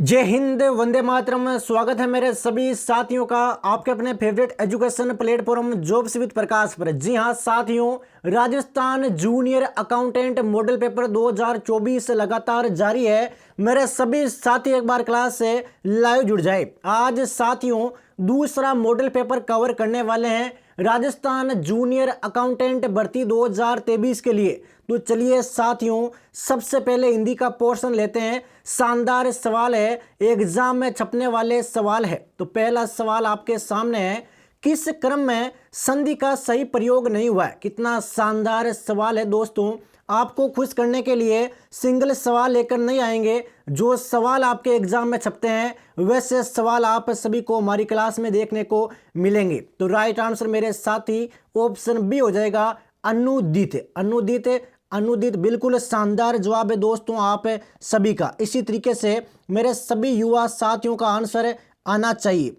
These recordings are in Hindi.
जय हिंद, वंदे मातरम। स्वागत है मेरे सभी साथियों का आपके अपने favourite education platform jobs with Prakash पर। जी हां साथियों, Rajasthan junior accountant model paper 2024 लगातार जारी है। मेरे सभी साथी एक बार क्लास से लाइव जुड़ जाए। आज साथियों दूसरा मॉडल पेपर कवर करने वाले हैं राजस्थान जूनियर अकाउंटेंट भर्ती 2023 के लिए। तो चलिए साथियों, सबसे पहले हिंदी का पोर्शन लेते हैं। शानदार सवाल है, एग्जाम में छपने वाले सवाल है। तो पहला सवाल आपके सामने है, किस क्रम में संधि का सही प्रयोग नहीं हुआ है। कितना शानदार सवाल है दोस्तों। आपको खुश करने के लिए सिंगल सवाल लेकर नहीं आएंगे। जो सवाल आपके एग्जाम में छपते हैं वैसे सवाल आप सभी को हमारी क्लास में देखने को मिलेंगे। तो राइट आंसर मेरे साथी ऑप्शन बी हो जाएगा, अनुदित। अनुदित अनुदित बिल्कुल शानदार जवाब है दोस्तों आप सभी का। इसी तरीके से मेरे सभी युवा साथियों का आंसर आना चाहिए।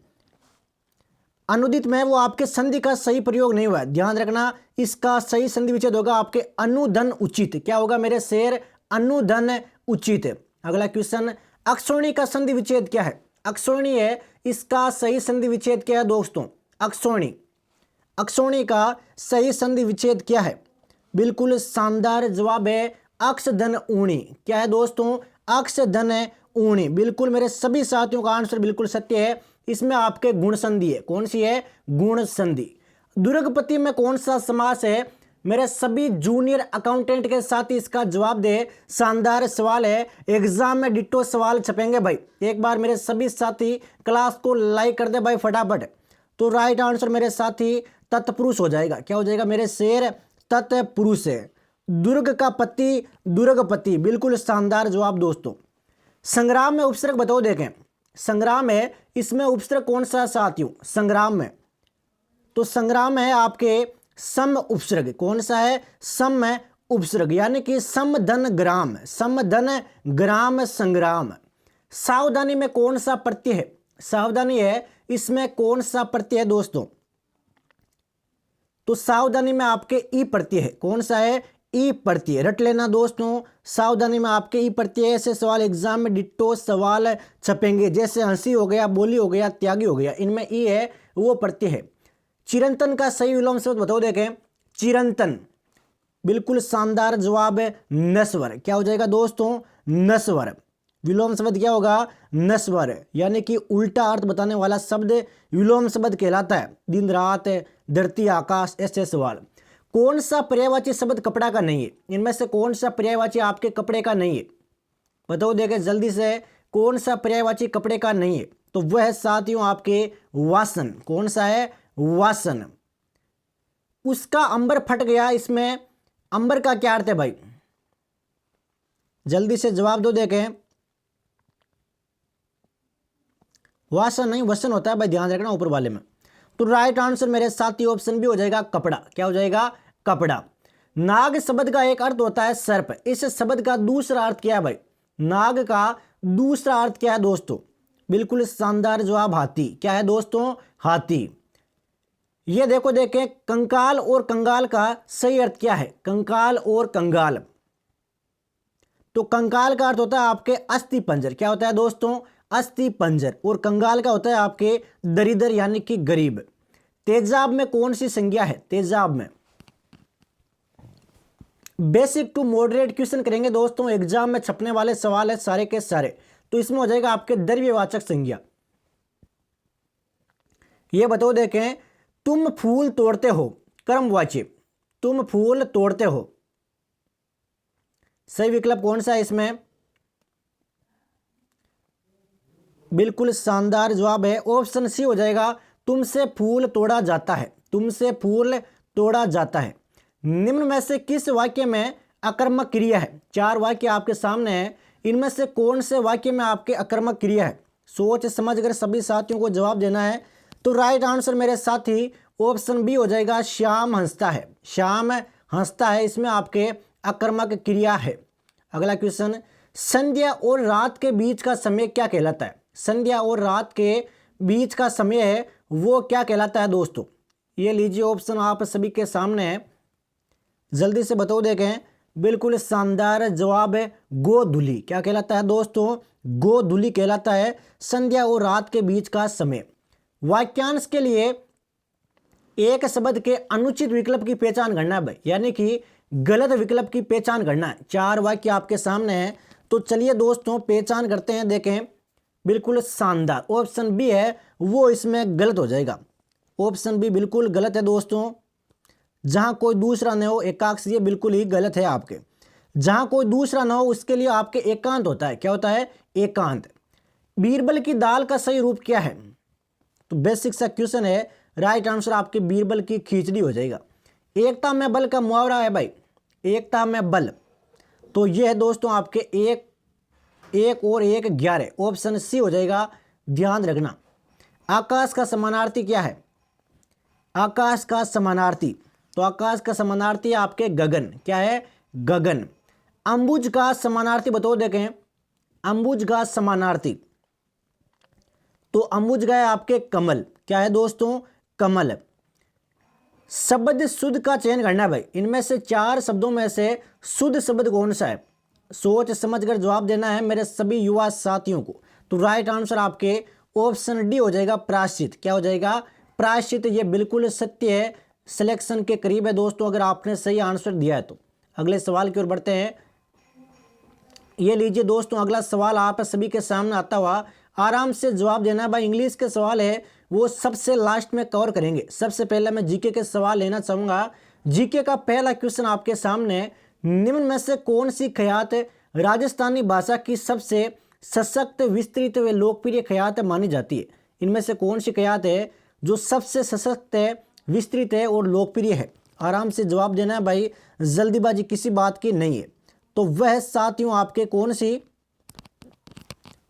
अनुदित में वो आपके संधि का सही प्रयोग नहीं हुआ है, ध्यान रखना। इसका सही संधि विच्छेद होगा आपके अनुधन उचित। क्या होगा मेरे शेर, अनुधन उचित। अगला क्वेश्चन, अक्षौणी का संधि विच्छेद क्या है। अक्षौणी है, इसका सही संधि विच्छेद क्या है दोस्तों। अक्षौणी, अक्षौणी का सही संधि विच्छेद क्या है। बिल्कुल शानदार जवाब है अक्ष धन ऊणी। क्या है दोस्तों, अक्ष धन ऊणी। बिल्कुल मेरे सभी साथियों का आंसर बिल्कुल सत्य है। इसमें आपके गुण संधि है, कौन सी है, गुण संधि। दुर्गपति में कौन सा समास है। मेरे सभी जूनियर अकाउंटेंट के साथ इसका जवाब दे। शानदार सवाल है, एग्जाम में डिट्टो सवाल छपेंगे भाई। एक बार मेरे सभी साथी क्लास को लाइक कर दे भाई फटाफट। तो राइट आंसर मेरे साथी तत्पुरुष हो जाएगा। क्या हो जाएगा मेरे शेर, तत्पुरुष है। दुर्ग का पति, दुर्गपति। बिल्कुल शानदार जवाब दोस्तों। संग्राम में उपसर्ग बताओ, देखें संग्राम है, इसमें उपसर्ग कौन सा साथियों संग्राम में। तो संग्राम है आपके सम उपसर्ग। कौन सा है, सम उपसर्ग, यानी कि समधन ग्राम, समधन ग्राम संग्राम। सावधानी में कौन सा प्रत्यय है। सावधानी है, इसमें कौन सा प्रत्यय है दोस्तों। तो सावधानी में आपके ई प्रत्यय है। कौन सा है, ई प्रत्यय। रट लेना दोस्तों, सावधानी में आपके ई प्रत्यय। ऐसे सवाल एग्जाम में डिट्टो सवाल छपेंगे, जैसे हंसी हो गया, बोली हो गया, त्यागी हो गया, इनमें ई है, वो प्रत्यय है। चिरंतन का सही विलोम शब्द बताओ, देखें चिरंतन। बिल्कुल शानदार जवाब है नस्वर। क्या हो जाएगा दोस्तों, नस्वर। विलोम शब्द क्या होगा, नस्वर, यानी कि उल्टा अर्थ बताने वाला शब्द विलोम शब्द कहलाता है। दिन रात, धरती आकाश, ऐसे सवाल। कौन सा पर्यायवाची शब्द कपड़ा का नहीं है। इनमें से कौन सा पर्यायवाची आपके कपड़े का नहीं है, बताओ देखें जल्दी से। कौन सा पर्यायवाची कपड़े का नहीं है। तो वह है साथियों आपके वासन। कौन सा है, वासन। उसका अंबर फट गया, इसमें अंबर का क्या अर्थ है भाई, जल्दी से जवाब दो देखें। वासन नहीं, वसन होता है भाई, ध्यान रखना ऊपर वाले में। तो राइट आंसर मेरे साथी ऑप्शन भी हो जाएगा कपड़ा। क्या हो जाएगा, कपड़ा। नाग शब्द का एक अर्थ होता है सर्प। इस शब्द का दूसरा अर्थ क्या है भाई। नाग का दूसरा अर्थ क्या है दोस्तों। बिल्कुल शानदार जवाब हाथी। क्या है दोस्तों, हाथी। ये देखो देखें, कंकाल और कंगाल का सही अर्थ क्या है। कंकाल और कंगाल, तो कंकाल का अर्थ होता है आपके अस्थि पंजर। क्या होता है दोस्तों, अस्थि पंजर। और कंगाल का होता है आपके दरिद्र, यानी कि गरीब। तेजाब में कौन सी संज्ञा है। तेजाब में बेसिक टू मॉडरेट क्वेश्चन करेंगे दोस्तों। एग्जाम में छपने वाले सवाल है सारे के सारे। तो इसमें हो जाएगा आपके द्रव्यवाचक संज्ञा। ये बताओ देखें, तुम फूल तोड़ते हो, कर्मवाची। तुम फूल तोड़ते हो, सही विकल्प कौन सा है इसमें। बिल्कुल शानदार जवाब है ऑप्शन सी हो जाएगा, तुमसे फूल तोड़ा जाता है। तुमसे फूल तोड़ा जाता है। निम्न में से किस वाक्य में अकर्मक क्रिया है। चार वाक्य आपके सामने हैं, इनमें से कौन से वाक्य में आपके अकर्मक क्रिया है। सोच समझ कर सभी साथियों को जवाब देना है। तो राइट आंसर मेरे साथी ऑप्शन बी हो जाएगा, श्याम हंसता है। श्याम हंसता है, इसमें आपके अकर्मक क्रिया है। अगला क्वेश्चन, संध्या और रात के बीच का समय क्या कहलाता है। संध्या और रात के बीच का समय है वो क्या कहलाता है दोस्तों। ये लीजिए ऑप्शन आप सभी के सामने है, जल्दी से बताओ देखें। बिल्कुल शानदार जवाब है गोधूली। क्या कहलाता है दोस्तों? गोधूली कहलाता है संध्या और रात के बीच का समय। वाक्यांश के लिए एक शब्द के अनुचित विकल्प की पहचान करना है भाई, यानी कि गलत विकल्प की पहचान करना है। 4 वाक्य आपके सामने हैं, तो चलिए दोस्तों पहचान करते हैं। देखें, बिल्कुल शानदार ऑप्शन बी है वो इसमें गलत हो जाएगा। ऑप्शन बी बिल्कुल गलत है दोस्तों। जहां कोई दूसरा न हो एकाक्ष, ये बिल्कुल ही गलत है आपके। जहां कोई दूसरा ना हो उसके लिए आपके एकांत होता है। क्या होता है? एकांत। बीरबल की दाल का सही रूप क्या है? तो बेसिक सा क्वेश्चन है, राइट आंसर आपके बीरबल की खिचड़ी हो जाएगा। एकता में बल का मुहावरा है भाई, एकता में बल, तो यह है दोस्तों आपके एक और 1 11। ऑप्शन सी हो जाएगा, ध्यान रखना। आकाश का समानार्थी क्या है? आकाश का समानार्थी, तो आकाश का समानार्थी आपके गगन। क्या है? गगन। अंबुज का समानार्थी बताओ, देखें अंबुज का समानार्थी, तो अंबुज का है आपके कमल। क्या है दोस्तों? कमल। शब्द शुद्ध का चयन करना है भाई, इनमें से 4 शब्दों में से शुद्ध शब्द कौन सा है? सोच समझकर जवाब देना है मेरे सभी युवा साथियों को। तो राइट आंसर आपके ऑप्शन डी हो जाएगा, प्रायश्चित। क्या हो जाएगा? प्रायश्चित। ये बिल्कुल सत्य है, सिलेक्शन के करीब है दोस्तों अगर आपने सही आंसर दिया है तो। अगले सवाल की ओर बढ़ते हैं। ये लीजिए दोस्तों, अगला सवाल आप सभी के सामने आता हुआ, आराम से जवाब देना भाई। इंग्लिश के सवाल है वो सबसे लास्ट में कवर करेंगे। सबसे पहले मैं जीके के सवाल लेना चाहूँगा। जीके का पहला क्वेश्चन आपके सामने, निम्न में से कौन सी ख्यात राजस्थानी भाषा की सबसे सशक्त, विस्तृत व लोकप्रिय ख्यात मानी जाती है? इनमें से कौन सी ख्यात है जो सबसे सशक्त है, विस्तृत है और लोकप्रिय है? आराम से जवाब देना है भाई, जल्दीबाजी किसी बात की नहीं है। तो वह साथियों आपके कौन सी?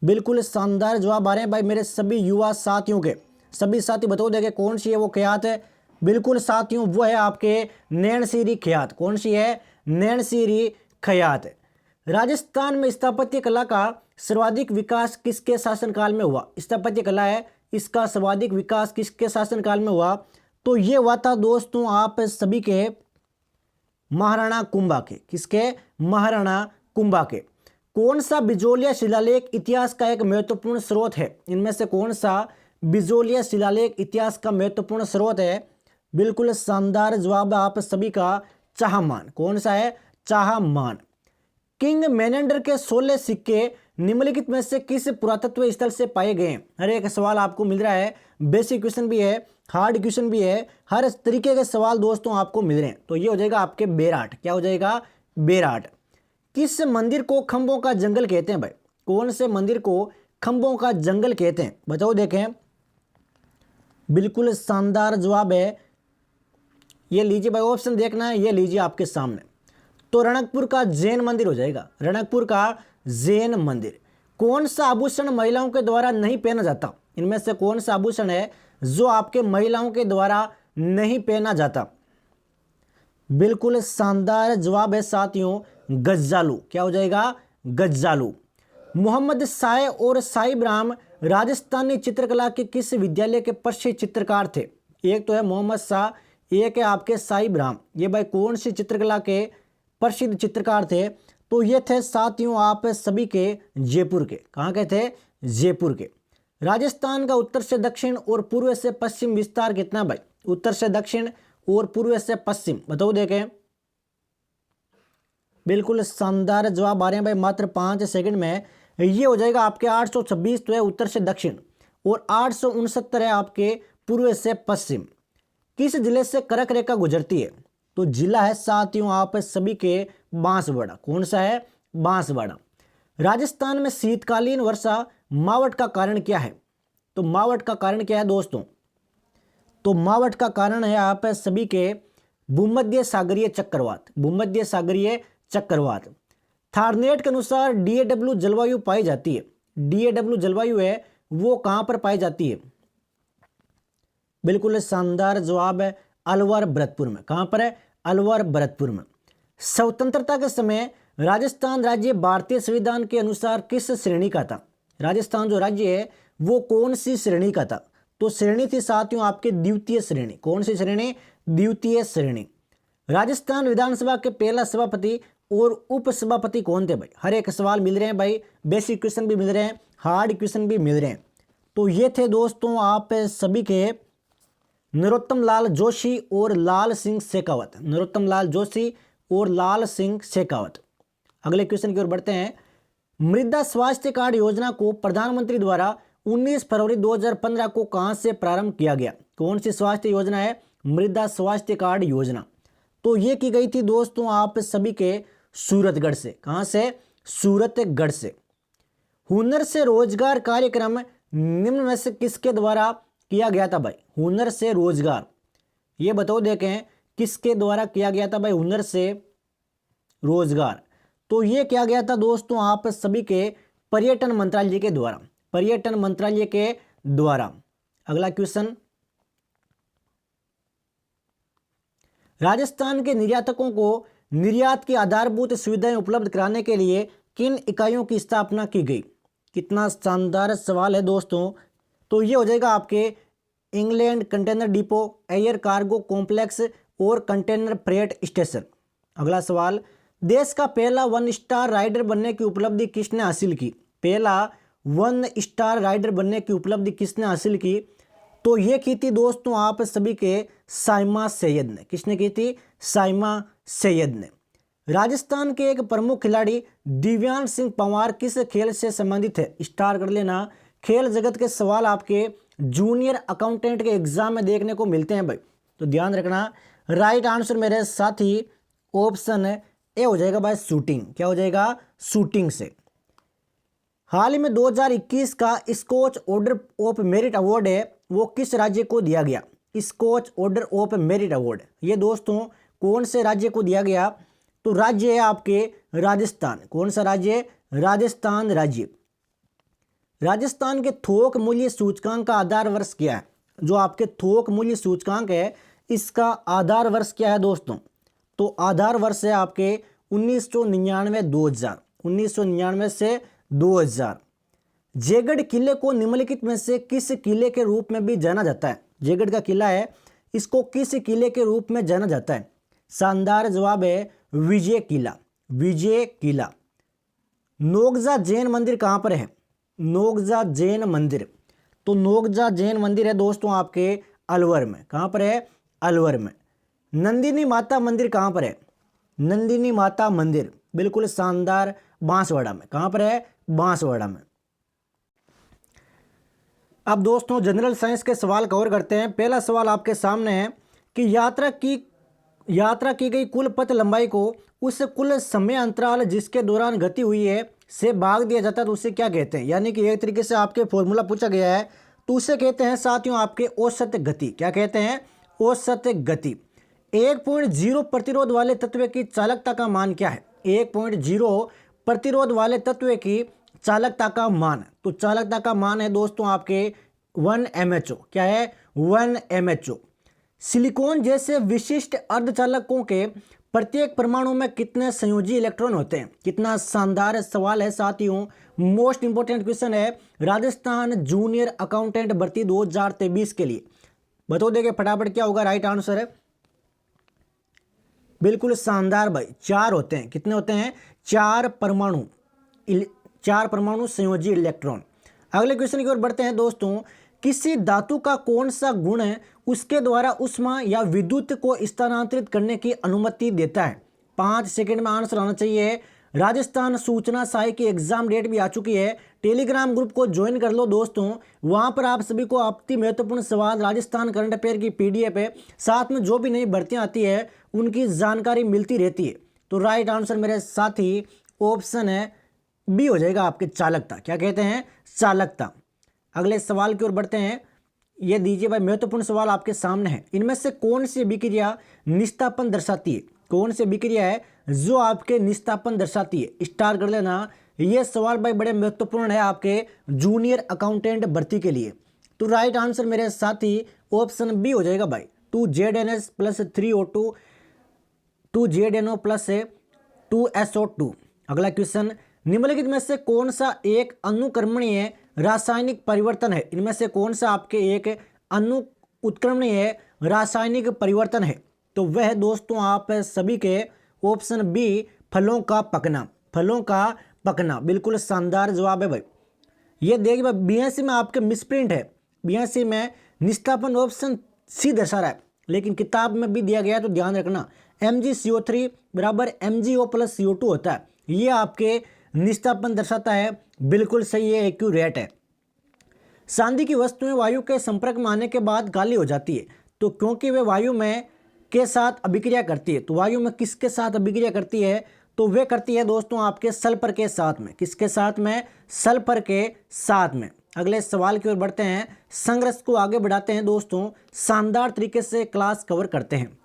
बिल्कुल शानदार जवाब आ रहे हैं भाई मेरे सभी युवा साथियों के। सभी साथी बताओ देखे कौन सी है वो ख्यात है? बिल्कुल साथियों, वो है आपके नैनसीरी ख्यात। कौन सी है? नैनसीरी ख्यात। राजस्थान में स्थापत्य कला का सर्वाधिक विकास किसके शासनकाल में हुआ? स्थापत्य कला है, इसका सर्वाधिक विकास किसके शासनकाल में हुआ? तो ये हुआ था दोस्तों आप सभी के महाराणा कुंभा के। किसके? महाराणा कुंभा के। कौन सा बिजोलिया शिलालेख इतिहास का एक महत्वपूर्ण स्रोत है? इनमें से कौन सा बिजोलिया शिलालेख इतिहास का महत्वपूर्ण स्रोत है? बिल्कुल शानदार जवाब आप सभी का, चाहमान। कौन सा है? चाहमान। किंग मेनेंडर के 16 सिक्के निम्नलिखित में से किस पुरातत्व स्थल से पाए गए? हर एक सवाल आपको मिल रहा है, बेसिक क्वेश्चन भी है, हार्ड क्वेश्चन भी है, हर तरीके के सवाल दोस्तों आपको मिल रहे हैं। तो ये हो जाएगा आपके बेराट। क्या हो जाएगा? बेराट। किस मंदिर को खंभों का जंगल कहते हैं भाई? कौन से मंदिर को खंभों का जंगल कहते हैं? बताओ देखें। बिल्कुल शानदार जवाब है, ये लीजिए भाई, ऑप्शन देखना है, ये लीजिए आपके सामने। तो रणकपुर का जैन मंदिर हो जाएगा, रणकपुर का जैन मंदिर। कौन सा आभूषण महिलाओं के द्वारा नहीं पहना जाता? इनमें से कौन सा आभूषण है जो आपके महिलाओं के द्वारा नहीं पहना जाता? बिल्कुल शानदार जवाब है साथियों, गज्जालू। क्या हो जाएगा? गज्जालू। मोहम्मद शाह और साहिब राम राजस्थानी चित्रकला के किस विद्यालय के प्रसिद्ध चित्रकार थे? एक तो है मोहम्मद शाह, एक है आपके साहिब राम। ये भाई कौन सी चित्रकला के प्रसिद्ध चित्रकार थे? तो ये थे साथियों आप सभी के जयपुर के। कहाँ के थे? जयपुर के। राजस्थान का उत्तर से दक्षिण और पूर्व से पश्चिम विस्तार कितना भाई? उत्तर से दक्षिण और पूर्व से पश्चिम बताओ देखें। बिल्कुल शानदार जवाब आ रहे हैं भाई मात्र 5 सेकंड में। ये हो जाएगा आपके 826 तो है उत्तर से दक्षिण, और 869 है आपके पूर्व से पश्चिम। किस जिले से कर्क रेखा गुजरती है? तो जिला है साथियों आप सभी के बांसवाड़ा। कौन सा है? बांसवाड़ा। राजस्थान में शीतकालीन वर्षा मावट का कारण क्या है? तो मावट का कारण क्या है दोस्तों? तो मावट का कारण है आप सभी के भूमध्य सागरीय चक्रवात। भूमध्य सागरीय चक्रवात। थारनेट के अनुसार डीएडब्ल्यू जलवायु पाई जाती है। डीएडब्ल्यू जलवायु है वो कहां पर पाई जाती है? बिल्कुल शानदार जवाब है, अलवर भरतपुर में। कहां पर है? अलवर भरतपुर में। स्वतंत्रता के समय राजस्थान राज्य भारतीय संविधान के अनुसार किस श्रेणी का था? राजस्थान जो राज्य है वो कौन सी श्रेणी का था? तो श्रेणी थी साथियों आपके द्वितीय श्रेणी। कौन सी श्रेणी? द्वितीय श्रेणी। राजस्थान विधानसभा के पहला सभापति और उपसभापति कौन थे भाई। हर एक सवाल मिल रहे हैं भाई, बेसिक क्वेश्चन भी मिल रहे हैं, हार्ड क्वेश्चन भी मिल रहे हैं। तो ये थे दोस्तों आप सभी के नरोत्तम लाल जोशी और लाल सिंह शेखावत। नरोत्तम लाल जोशी और लाल सिंह शेखावत। अगले क्वेश्चन की ओर बढ़ते हैं। मृदा स्वास्थ्य कार्ड योजना को प्रधानमंत्री द्वारा 19 फरवरी 2015 को कहां से प्रारंभ किया गया। कौन सी स्वास्थ्य योजना है? मृदा स्वास्थ्य कार्ड योजना। तो ये की गई थी दोस्तों आप सभी के सूरतगढ़ से। कहां से? सूरतगढ़ से। हुनर से रोजगार कार्यक्रम निम्न में से किसके द्वारा किया गया था भाई? हुनर से रोजगार, ये बताओ देखें किसके द्वारा किया गया था भाई हुनर से रोजगार। तो ये किया गया था दोस्तों आप सभी के पर्यटन मंत्रालय के द्वारा। पर्यटन मंत्रालय के द्वारा। अगला क्वेश्चन, राजस्थान के निर्यातकों को निर्यात की आधारभूत सुविधाएं उपलब्ध कराने के लिए किन इकाइयों की स्थापना की गई? कितना शानदार सवाल है दोस्तों। तो ये हो जाएगा आपके England container depot, air cargo complex और कंटेनर फ्रेट स्टेशन। अगला सवाल, देश का पहला 1 स्टार राइडर बनने की उपलब्धि किसने हासिल की? पहला 1 स्टार राइडर बनने की उपलब्धि किसने हासिल की? तो ये की थी दोस्तों आप सभी के साइमा सैयद ने। किसने की थी? साइमा सैयद ने। राजस्थान के एक प्रमुख खिलाड़ी दिव्यांश सिंह पंवार किस खेल से संबंधित है? स्टार कर लेना। खेल जगत के सवाल आपके जूनियर अकाउंटेंट के एग्जाम में देखने को मिलते हैं भाई, तो ध्यान रखना। राइट आंसर मेरे साथी ऑप्शन ए हो जाएगा भाई शूटिंग। क्या हो जाएगा? शूटिंग से। हाल ही में 2021 का Skoch order of merit award है, वो किस राज्य को दिया गया? Skoch order of merit award ये दोस्तों कौन से राज्य को दिया गया? तो राज्य है आपके राजस्थान। कौन सा राज्य? राजस्थान राज्य। राजस्थान के थोक मूल्य सूचकांक का आधार वर्ष क्या है? जो आपके थोक मूल्य सूचकांक है इसका आधार वर्ष क्या है दोस्तों? तो आधार वर्ष है आपके 1999-2000। 1999 से 2000। जयगढ़ किले को निम्नलिखित में से किस किले के रूप में भी जाना जाता है? जयगढ़ का किला है, इसको किस किले के रूप में जाना जाता है? शानदार जवाब है विजय किला। विजय किला। नोगजा जैन मंदिर कहां पर है? नोगजा जैन मंदिर। तो नोगजा जैन मंदिर है दोस्तों आपके अलवर में। कहां पर है? अलवर में। नंदिनी माता मंदिर कहां पर है? नंदिनी माता मंदिर बिल्कुल शानदार बांसवाड़ा में। कहां पर है? बांसवाड़ा में। अब दोस्तों जनरल साइंस के सवाल कवर करते हैं। पहला सवाल आपके सामने है कि यात्रा की गई कुल पथ लंबाई को उस कुल समय अंतराल जिसके दौरान गति हुई है से भाग दिया जाता है, तो उसे क्या कहते हैं? यानी कि एक तरीके से आपके फॉर्मूला पूछा गया है, तो उसे कहते हैं साथियों आपके औसत गति। क्या कहते हैं? औसत गति। 1.0 प्रतिरोध वाले तत्व की चालकता का मान क्या है? 1.0 प्रतिरोध वाले तत्व की चालकता का मान। तो चालकता का मान है दोस्तों आपके 1 mho। क्या है? 1 mho। सिलिकॉन जैसे विशिष्ट अर्धचालकों के प्रत्येक परमाणु में कितने संयोजी इलेक्ट्रॉन होते हैं? कितना शानदार सवाल है साथियों। मोस्ट इंपोर्टेंट क्वेश्चन है राजस्थान जूनियर अकाउंटेंट भर्ती 2023 के लिए। बता देंगे फटाफट क्या होगा राइट आंसर है। बिल्कुल शानदार भाई, 4 होते हैं। कितने होते हैं? 4 परमाणु। 4 परमाणु संयोजी इलेक्ट्रॉन। अगले क्वेश्चन की ओर बढ़ते हैं दोस्तों। किसी धातु का कौन सा गुण है उसके द्वारा उष्मा या विद्युत को स्थानांतरित करने की अनुमति देता है? 5 सेकंड में आंसर आना चाहिए। राजस्थान सूचना सहाय की एग्जाम डेट भी आ चुकी है, टेलीग्राम ग्रुप को ज्वाइन कर लो दोस्तों। वहां पर आप सभी को अति महत्वपूर्ण सवाल, राजस्थान करंट अफेयर की PDF है, साथ में जो भी नई भर्तियां आती है उनकी जानकारी मिलती रहती है। तो राइट आंसर मेरे साथी ऑप्शन है बी हो जाएगा आपके चालकता। क्या कहते हैं? चालकता। अगले सवाल की ओर बढ़ते हैं। ये दीजिए भाई महत्वपूर्ण सवाल आपके सामने है। इनमें से कौन सी अभिक्रिया निस्तापन दर्शाती है? कौन सी अभिक्रिया है जो आपके निस्तापन दर्शाती है? स्टार कर लेना। ये सवाल भाई बड़े महत्वपूर्ण है आपके जूनियर अकाउंटेंट भर्ती के लिए। तो राइट आंसर मेरे साथी ऑप्शन बी हो जाएगा भाई 2ZNS + 3O2 2ZNO + 2SO2। अगला क्वेश्चन, निम्नलिखित में से कौन सा एक अनुक्रमणीय रासायनिक परिवर्तन है? इनमें से कौन सा आपके एक उत्क्रमणीय रासायनिक परिवर्तन है? तो वह दोस्तों आप सभी के ऑप्शन बी फलों का पकना, फलों का पकना, बिल्कुल शानदार जवाब है भाई। ये देखिए भाई 82 में आपके मिसप्रिंट है, 82 में निष्ठापन ऑप्शन सी दर्शा रहा है, लेकिन किताब में भी दिया गया है तो ध्यान रखना MgCO3 बराबर MgO प्लस CO2 होता है, ये आपके निष्ठापन दर्शाता है, बिल्कुल सही है, एक्यूरेट है। चांदी की वस्तुएं वायु के संपर्क में आने के बाद काली हो जाती है, तो क्योंकि वे वायु में के साथ अभिक्रिया करती है, तो वायु में किसके साथ अभिक्रिया करती है, तो वे करती है दोस्तों आपके सल्फर के साथ में, किसके साथ में, सल्फर के साथ में। अगले सवाल की ओर बढ़ते हैं, संघर्ष को आगे बढ़ाते हैं दोस्तों, शानदार तरीके से क्लास कवर करते हैं।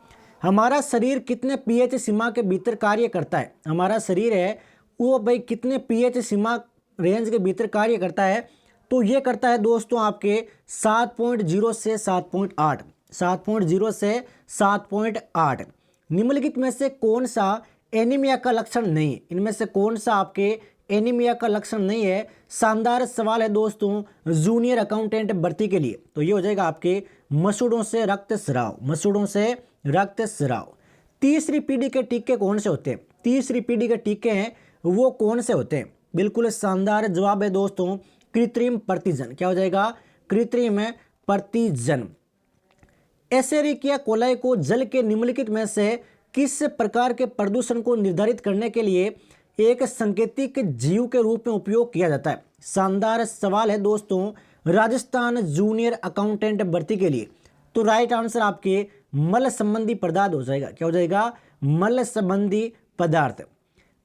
हमारा शरीर कितने pH सीमा के भीतर कार्य करता है, हमारा शरीर है वो भाई कितने pH सीमा रेंज के भीतर कार्य करता है, तो ये करता है दोस्तों आपके 7.0 से 7.8, 7.0 से 7.8। निम्नलिखित में से कौन सा एनीमिया का लक्षण नहीं है, इनमें से कौन सा आपके एनीमिया का लक्षण नहीं है, शानदार सवाल है दोस्तों जूनियर अकाउंटेंट भर्ती के लिए, तो ये हो जाएगा आपके मसूड़ों से रक्तस्राव, मसूड़ों से रक्तस्राव। तीसरी पीढ़ी के टीके कौन से होते हैं, तीसरी पीढ़ी के टीके हैं वो कौन से होते हैं, बिल्कुल शानदार जवाब है दोस्तों कृत्रिम प्रतिजन, क्या हो जाएगा, कृत्रिम प्रतिजन। एसेरिकिया कोलाई को जल के निम्नलिखित में से किस प्रकार के प्रदूषण को निर्धारित करने के लिए एक संकेतिक जीव के रूप में उपयोग किया जाता है, शानदार सवाल है दोस्तों राजस्थान जूनियर अकाउंटेंट भर्ती के लिए, तो राइट आंसर आपके मल संबंधी पदार्थ हो जाएगा, क्या हो जाएगा, मल संबंधी पदार्थ।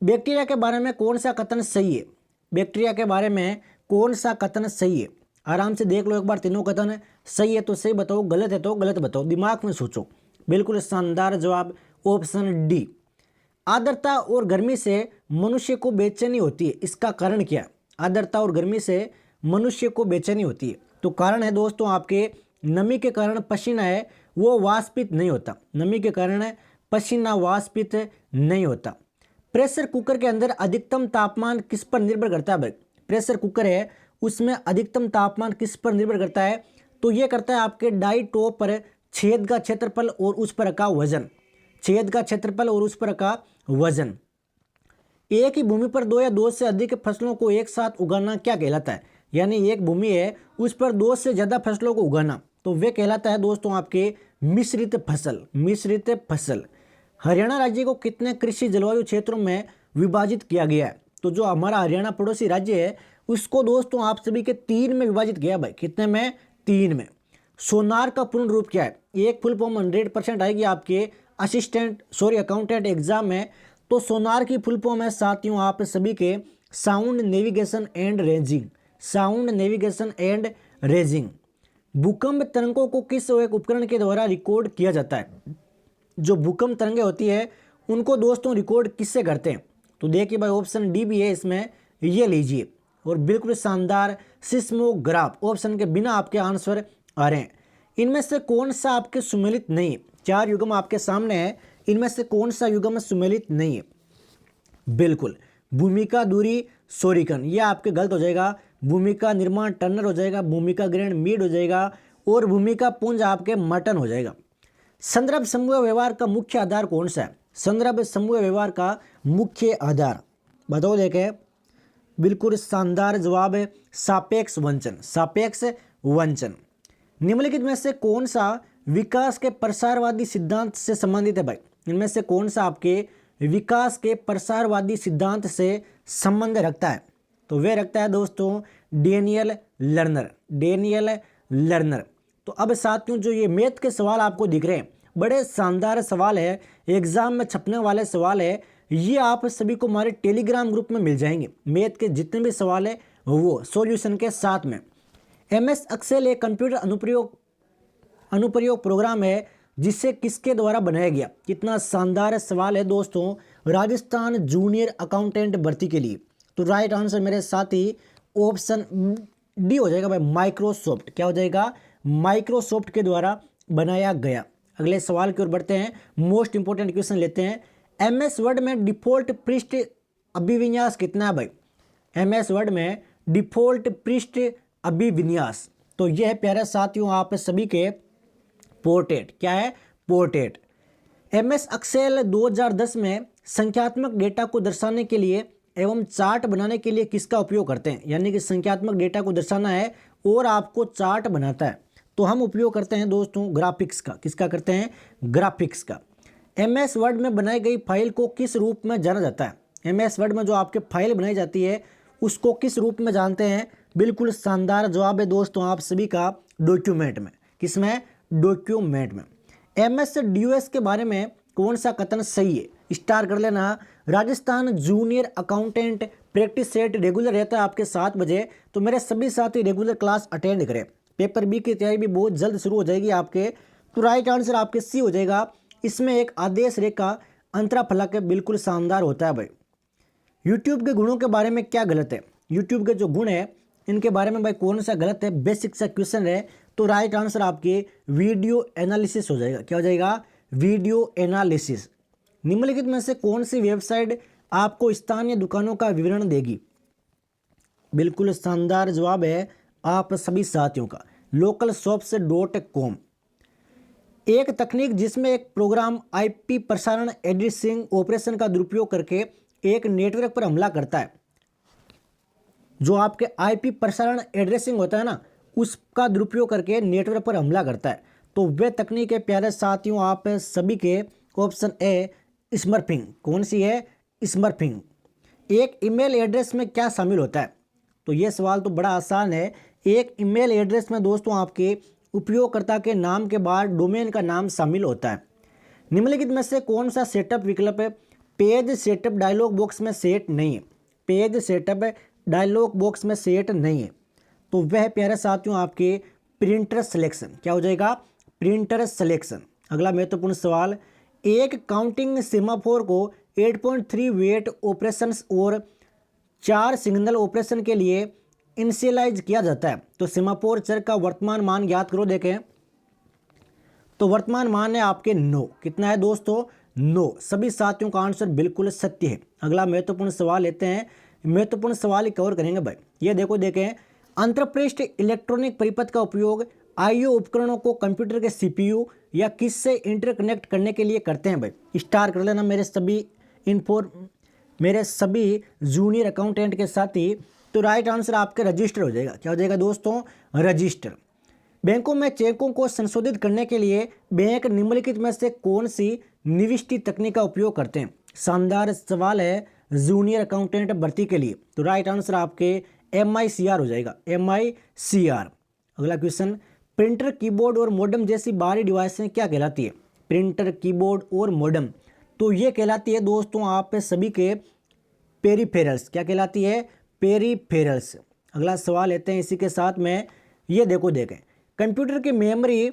बैक्टीरिया के बारे में कौन सा कथन सही है, बैक्टीरिया के बारे में कौन सा कथन सही है, आराम से देख लो एक बार, तीनों कथन सही है तो सही बताओ, गलत है तो गलत बताओ, दिमाग में सोचो, बिल्कुल शानदार जवाब ऑप्शन डी। आर्द्रता और गर्मी से मनुष्य को बेचैनी होती है, इसका कारण क्या है, आर्द्रता और गर्मी से मनुष्य को बेचैनी होती है, तो कारण है दोस्तों आपके नमी के कारण पसीना है वो वाष्पित नहीं होता, नमी के कारण पसीना वाष्पित नहीं होता। प्रेशर कुकर के अंदर अधिकतम तापमान किस पर निर्भर करता है भाई, प्रेशर कुकर है उसमें अधिकतम तापमान किस पर निर्भर करता है, तो ये करता है आपके डाई टॉप पर छेद का क्षेत्रफल और उस पर का वजन, छेद का क्षेत्रफल और उस पर का वजन। एक ही भूमि पर दो या दो से अधिक फसलों को एक साथ उगाना क्या कहलाता है, यानी एक भूमि है उस पर दो से ज़्यादा फसलों को उगाना, तो वे कहलाता है दोस्तों आपके मिश्रित फसल, मिश्रित फसल। हरियाणा राज्य को कितने कृषि जलवायु क्षेत्रों में विभाजित किया गया है, तो जो हमारा हरियाणा पड़ोसी राज्य है उसको दोस्तों आप सभी के 3 में विभाजित किया भाई, कितने में, 3 में। सोनार का पूर्ण रूप क्या है, एक फुल फॉर्म 100% आएगी आपके अकाउंटेंट एग्जाम में, तो सोनार की फुल फॉर्म है साथियों आप सभी के sound navigation and ranging, sound navigation and ranging. भूकंप तरंगों को किस एक उपकरण के द्वारा रिकॉर्ड किया जाता है, जो भूकंप तरंगें होती है उनको दोस्तों रिकॉर्ड किससे करते हैं, तो देखिए भाई ऑप्शन डी भी है इसमें, ये लीजिए, और बिल्कुल शानदार सिस्मोग्राफ, ऑप्शन के बिना आपके आंसर आ रहे हैं। इनमें से कौन सा आपके सुमेलित नहीं है, 4 युग्म आपके सामने है, इनमें से कौन सा युग्म सुमेलित नहीं है, बिल्कुल भूमिका दूरी सोरिकन, ये आपके गलत हो जाएगा, भूमिका निर्माण टर्नर हो जाएगा, भूमिका ग्रहण मीड हो जाएगा, और भूमिका पुंज आपके मटन हो जाएगा। संदर्भ समूह व्यवहार का मुख्य आधार कौन सा है, संदर्भ समूह व्यवहार का मुख्य आधार बताओ, देखें बिल्कुल शानदार जवाब है सापेक्ष वंचन, सापेक्ष वंचन। निम्नलिखित में से कौन सा विकास के प्रसारवादी सिद्धांत से संबंधित है भाई, इनमें से कौन सा आपके विकास के प्रसारवादी सिद्धांत से संबंध रखता है, तो वे रखता है दोस्तों डेनियल लर्नर, डेनियल लर्नर। तो अब साथियों जो ये मैथ के सवाल आपको दिख रहे हैं बड़े शानदार सवाल है, एग्जाम में छपने वाले सवाल है, ये आप सभी को हमारे टेलीग्राम ग्रुप में मिल जाएंगे, मैथ के जितने भी सवाल है वो सॉल्यूशन के साथ में। MS एक्सेल एक कंप्यूटर अनुप्रयोग प्रोग्राम है जिसे किसके द्वारा बनाया गया, कितना शानदार सवाल है दोस्तों राजस्थान जूनियर अकाउंटेंट भर्ती के लिए, तो राइट आंसर मेरे साथी ऑप्शन डी हो जाएगा भाई, माइक्रोसॉफ्ट, क्या हो जाएगा, माइक्रोसॉफ्ट के द्वारा बनाया गया। अगले सवाल की ओर बढ़ते हैं, मोस्ट इंपोर्टेंट क्वेश्चन लेते हैं। MS वर्ड में डिफॉल्ट पृष्ठ अभिविन्यास कितना है भाई, MS वर्ड में डिफॉल्ट पृष्ठ अभिविन्यास, तो यह है प्यारे साथियों आप सभी के पोर्ट्रेट, क्या है, पोर्ट्रेट। MS एक्सेल 2010 में संख्यात्मक डेटा को दर्शाने के लिए एवं चार्ट बनाने के लिए किसका उपयोग करते हैं, यानी कि संख्यात्मक डेटा को दर्शाना है और आपको चार्ट बनाता है तो हम उपयोग करते हैं दोस्तों ग्राफिक्स का। किसका करते हैं? ग्राफिक्स का। MS वर्ड में बनाई गई फाइल को किस रूप में जाना जाता है? MS वर्ड में जो आपके फाइल बनाई जाती है उसको किस रूप में जानते हैं? बिल्कुल शानदार जवाब है दोस्तों आप सभी का, डॉक्यूमेंट में। किसमें? डॉक्यूमेंट में। MS DOS के बारे में कौन सा कथन सही है? स्टार कर लेना। Rajasthan junior accountant practice set regular रहता है आपके 7 बजे, तो मेरे सभी साथी रेगुलर क्लास अटेंड करें। पेपर बी की तैयारी भी बहुत जल्द शुरू हो जाएगी आपके। तो राइट आंसर आपके सी हो जाएगा। इसमें एक आदेश रेखा अंतरा फलक बिल्कुल शानदार होता है भाई। यूट्यूब के गुणों के बारे में क्या गलत है? यूट्यूब के जो गुण है इनके बारे में भाई कौन सा गलत है? बेसिक सा क्वेश्चन है। तो राइट आंसर आपके वीडियो एनालिसिस हो जाएगा। क्या हो जाएगा? Video analysis. निम्नलिखित में से कौन सी वेबसाइट आपको स्थानीय दुकानों का विवरण देगी? बिल्कुल शानदार जवाब है आप सभी साथियों का, localshops.com। एक तकनीक जिसमें एक प्रोग्राम IP प्रसारण एड्रेसिंग ऑपरेशन का दुरुपयोग करके एक नेटवर्क पर हमला करता है। जो आपके IP प्रसारण एड्रेसिंग होता है ना, उसका दुरुपयोग करके नेटवर्क पर हमला करता है, तो वह तकनीक है प्यारे साथियों आप सभी के। Option A smurfing. कौन सी है? स्मर्फिंग। एक ईमेल एड्रेस में क्या शामिल होता है? तो ये सवाल तो बड़ा आसान है। एक ईमेल एड्रेस में दोस्तों आपके उपयोगकर्ता के नाम के बाद डोमेन का नाम शामिल होता है। निम्नलिखित में से कौन सा सेटअप विकल्प है पेज सेटअप डायलॉग बॉक्स में सेट नहीं है? पेज सेटअप डायलॉग बॉक्स में सेट नहीं है, तो वह प्यारे साथियों आपके प्रिंटर सिलेक्शन। क्या हो जाएगा? Printer selection. अगला महत्वपूर्ण सवाल, एक काउंटिंग सेमाफोर को 8.3 वेट ऑपरेशंस और 4 सिग्नल ऑपरेशन के लिए इनिशियलाइज किया जाता है, तो सेमाफोर चर का वर्तमान मान ज्ञात करो। देखें तो वर्तमान मान है आपके 9। कितना है दोस्तों? 9। सभी साथियों का आंसर बिल्कुल सत्य है। अगला महत्वपूर्ण सवाल लेते हैं। महत्वपूर्ण सवाल ही कवर करेंगे भाई। ये देखें अंतरपृष्ठ इलेक्ट्रॉनिक परिपथ का उपयोग IO उपकरणों को कंप्यूटर के CPU या किससे इंटरकनेक्ट करने के लिए करते हैं भाई? स्टार कर लेना मेरे सभी जूनियर अकाउंटेंट के साथी। तो राइट आंसर आपके रजिस्टर हो जाएगा। क्या हो जाएगा दोस्तों? रजिस्टर। बैंकों में चेकों को संशोधित करने के लिए बैंक निम्नलिखित में से कौन सी निविष्टि तकनीक का उपयोग करते हैं? शानदार सवाल है जूनियर अकाउंटेंट भर्ती के लिए। तो राइट आंसर आपके MICR हो जाएगा। MICR। अगला क्वेश्चन, प्रिंटर कीबोर्ड और मॉडेम जैसी बाहरी डिवाइसें क्या कहलाती है? प्रिंटर कीबोर्ड और मॉडेम, तो ये कहलाती है दोस्तों आप सभी के पेरीफेरल्स। क्या कहलाती है? पेरीफेरल्स। अगला सवाल लेते हैं इसी के साथ में। ये देखें कंप्यूटर की मेमोरी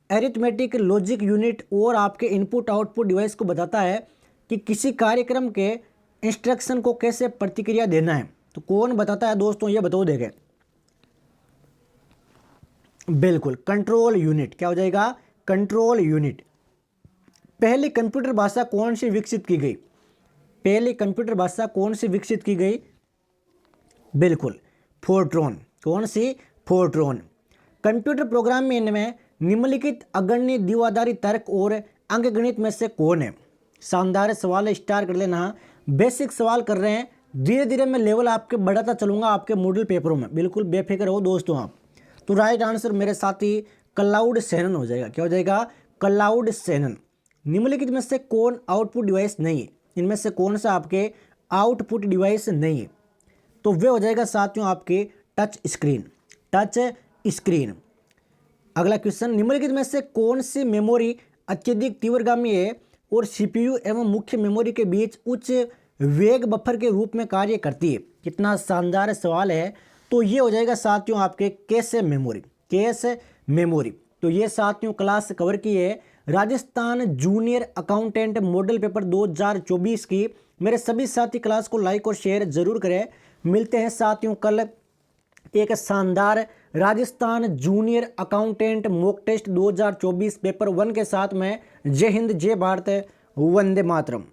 अरिथमेटिक लॉजिक यूनिट और आपके इनपुट आउटपुट डिवाइस को बताता है कि किसी कार्यक्रम के इंस्ट्रक्शन को कैसे प्रतिक्रिया देना है। तो कौन बताता है दोस्तों? ये बताओ। देखें बिल्कुल कंट्रोल यूनिट। क्या हो जाएगा? Control unit. पहली कंप्यूटर भाषा कौन सी विकसित की गई? पहली कंप्यूटर भाषा कौन सी विकसित की गई? बिल्कुल फोर्ट्रॉन। कौन सी? फोर्ट्रॉन। कंप्यूटर प्रोग्रामिंग में निम्नलिखित अगण्य द्विआधारी तर्क और अंकगणित में से कौन है? शानदार सवाल, स्टार कर लेना। बेसिक सवाल कर रहे हैं, धीरे धीरे मैं लेवल आपके बढ़ाता चलूंगा आपके मॉडल पेपरों में। बिल्कुल बेफिक्र हो दोस्तों आप। तो राइट आंसर मेरे साथी क्लाउड सेनन हो जाएगा। क्या हो जाएगा? क्लाउड सेनन। निम्नलिखित में से कौन आउटपुट डिवाइस नहीं है? इनमें से कौन सा आपके आउटपुट डिवाइस नहीं है? तो वे हो जाएगा साथियों आपके टच स्क्रीन। Touch screen. अगला क्वेश्चन, निम्नलिखित में से कौन सी मेमोरी अत्यधिक तीव्रगामी है और CPU एवं मुख्य मेमोरी के बीच उच्च वेग बफर के रूप में कार्य करती है? कितना शानदार सवाल है। तो ये हो जाएगा साथियों आपके कैशे मेमोरी। Cache memory. तो ये साथियों क्लास कवर की है Rajasthan junior accountant model paper 2024 की। मेरे सभी साथी क्लास को लाइक और शेयर जरूर करें। मिलते हैं साथियों कल एक शानदार Rajasthan junior accountant mock test 2024 paper 1 के साथ में। जय हिंद, जय भारत, वंदे मातरम।